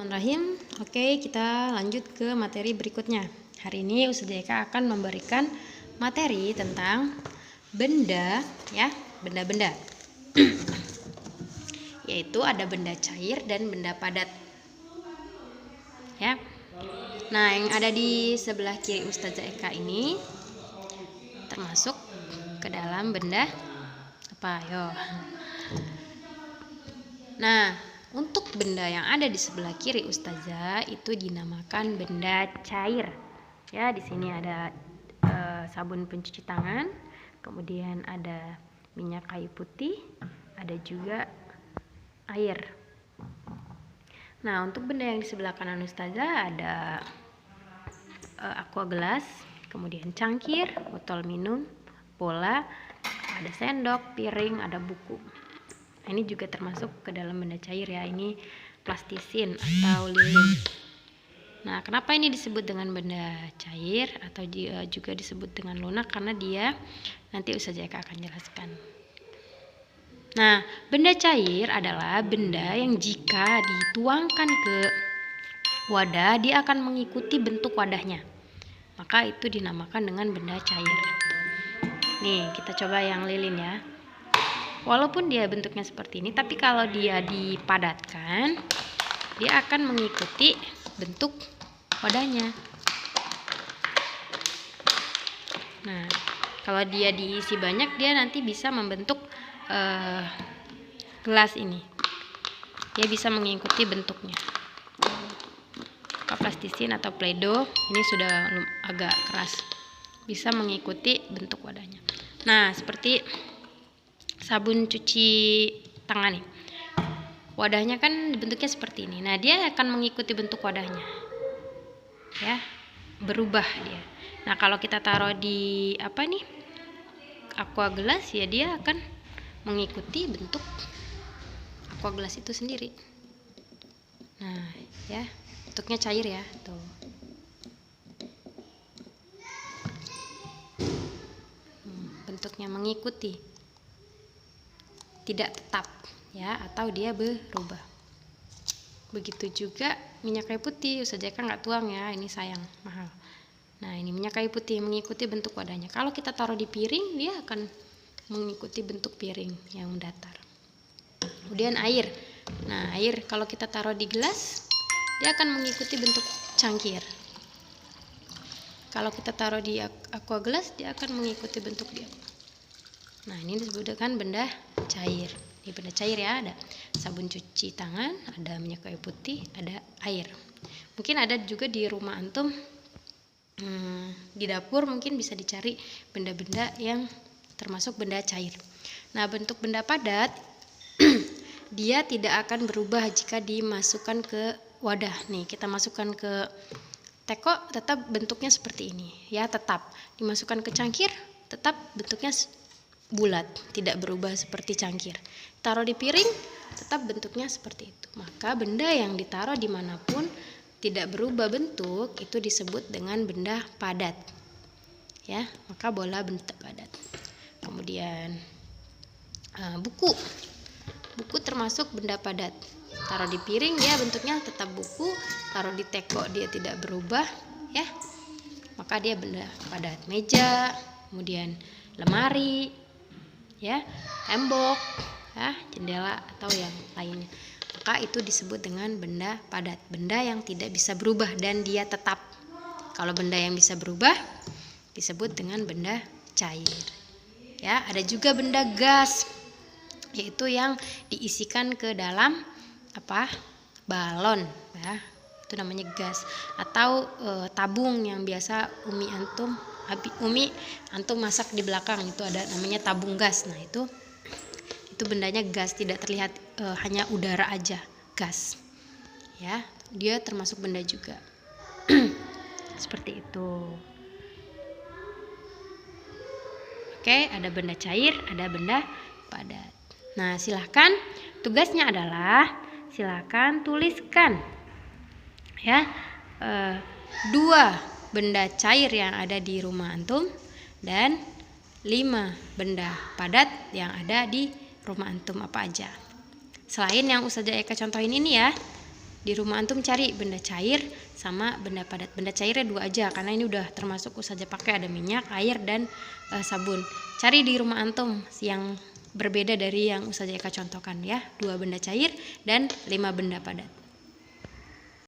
Bismillahirrahmanirrahim. Oke, kita lanjut ke materi berikutnya. Hari ini Ustazah Eka akan memberikan materi tentang benda, ya, benda-benda. Yaitu ada benda cair dan benda padat. Ya. Nah, yang ada di sebelah kiri Ustazah Eka ini termasuk ke dalam benda apa? Yo. Nah, untuk benda yang ada di sebelah kiri Ustazah itu dinamakan benda cair. Ya, di sini ada sabun pencuci tangan, kemudian ada minyak kayu putih, ada juga air. Nah, untuk benda yang di sebelah kanan Ustazah ada aqua gelas, kemudian cangkir, botol minum, bola, ada sendok, piring, ada buku. Nah, ini juga termasuk ke dalam benda cair ya, ini plastisin atau lilin. Nah, kenapa ini disebut dengan benda cair atau juga disebut dengan lunak? Karena dia nanti Ustazah Eka akan jelaskan. Nah, benda cair adalah benda yang jika dituangkan ke wadah, dia akan mengikuti bentuk wadahnya. Maka itu dinamakan dengan benda cair. Nih, kita coba yang lilin ya. Walaupun dia bentuknya seperti ini, tapi kalau dia dipadatkan, dia akan mengikuti bentuk wadahnya. Nah, kalau dia diisi banyak, dia nanti bisa membentuk gelas ini. Dia bisa mengikuti bentuknya. Plastisin atau play-doh ini sudah agak keras, bisa mengikuti bentuk wadahnya. Nah, seperti sabun cuci tangan nih, wadahnya kan bentuknya seperti ini. Nah, dia akan mengikuti bentuk wadahnya, ya, berubah dia. Nah, kalau kita taruh di aqua gelas, ya dia akan mengikuti bentuk aqua gelas itu sendiri. Nah, ya, bentuknya cair ya, tuh. Bentuknya mengikuti, tidak tetap ya, atau dia berubah. Begitu juga minyak kayu putih, Ustazah Eka nggak tuang ya, ini sayang, mahal. Nah, ini minyak kayu putih mengikuti bentuk wadahnya. Kalau kita taruh di piring, dia akan mengikuti bentuk piring yang datar. Kemudian air. Nah, air kalau kita taruh di gelas, dia akan mengikuti bentuk cangkir. Kalau kita taruh di aqua gelas, dia akan mengikuti bentuk dia. Nah, ini disebut dengan benda cair. Ini benda cair ya, ada sabun cuci tangan, ada minyak kayu putih, ada air. Mungkin ada juga di rumah antum, di dapur mungkin bisa dicari benda-benda yang termasuk benda cair. Nah, bentuk benda padat dia tidak akan berubah jika dimasukkan ke wadah. Nih, kita masukkan ke teko, tetap bentuknya seperti ini ya, tetap. Dimasukkan ke cangkir, tetap bentuknya bulat, tidak berubah seperti cangkir. Taruh di piring, tetap bentuknya seperti itu. Maka benda yang ditaruh dimanapun tidak berubah bentuk, itu disebut dengan benda padat ya, maka bola benda padat. Kemudian buku termasuk benda padat. Taruh di piring, dia bentuknya tetap buku. Taruh di teko, dia tidak berubah ya, maka dia benda padat. Meja, kemudian lemari ya, tembok ya, jendela atau yang lainnya, maka itu disebut dengan benda padat, benda yang tidak bisa berubah dan dia tetap. Kalau benda yang bisa berubah disebut dengan benda cair ya. Ada juga benda gas, yaitu yang diisikan ke dalam balon ya, itu namanya gas. Atau tabung yang biasa umi antum masak di belakang, itu ada namanya tabung gas. Nah, itu bendanya gas, tidak terlihat, hanya udara aja, gas ya, dia termasuk benda juga. Seperti itu. Oke, ada benda cair, ada benda padat. Nah, silahkan, tugasnya adalah silahkan tuliskan ya 2 benda cair yang ada di rumah antum dan 5 benda padat yang ada di rumah antum apa aja. Selain yang Ustazah Eka contohin ini ya. di rumah antum cari benda cair sama benda padat. Benda cairnya 2 aja karena ini udah termasuk Ustazah pakai, ada minyak, air, dan sabun. Cari di rumah antum yang berbeda dari yang Ustazah Eka contohkan ya, 2 benda cair dan 5 benda padat.